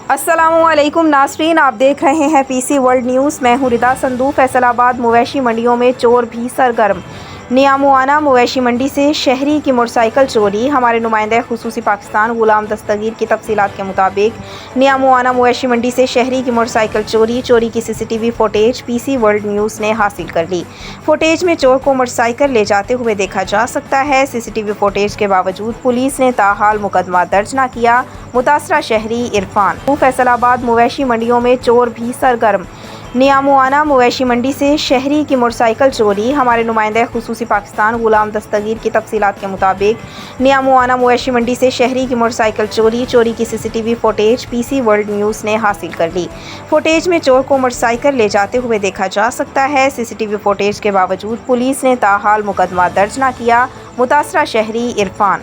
अस्सलामुअलैकुम नाज़रीन, आप देख रहे हैं पीसी वर्ल्ड न्यूज़। मैं हूं रिदा संधू। फैसलाबाद मवेशी मंडियों में चोर भी सरगर्म। नियामुआना मवेशी मंडी से शहरी की मोटरसाइकिल चोरी। हमारे नुमाइंदे खुसूसी पाकिस्तान गुलाम दस्तगीर की तफसीलात के मुताबिक नियामुआना मवेशी मंडी से शहरी की मोटरसाइकिल चोरी की CCTV footage PC world news ने हासिल कर ली। फुटेज में चोर को मोटरसाइकिल ले जाते हुए देखा जा सकता है। सीसीटीवी फुटेज के बावजूद पुलिस ने ताहाल मुकदमा दर्ज न किया। मुतासरा शहरी इरफान। फैसलाबाद मवेशी मंडियों में चोर भी सरगर्म। नियामुआना मवेशी मंडी से शहरी की मोटरसाइकिल चोरी। हमारे नुमाइंदे खुसूसी पाकिस्तान गुलाम दस्तगीर की तफसीलात के मुताबिक नियामुआना मवेशी मंडी से शहरी की मोटरसाइकिल चोरी की CCTV footage PC world news ने हासिल कर ली। फुटेज में चोर को मोटरसाइकिल ले जाते हुए देखा जा सकता है। सीसीटीवी फुटेज के बावजूद पुलिस ने ताहाल मुकदमा दर्ज न किया। मुतासरा शहरी इरफान।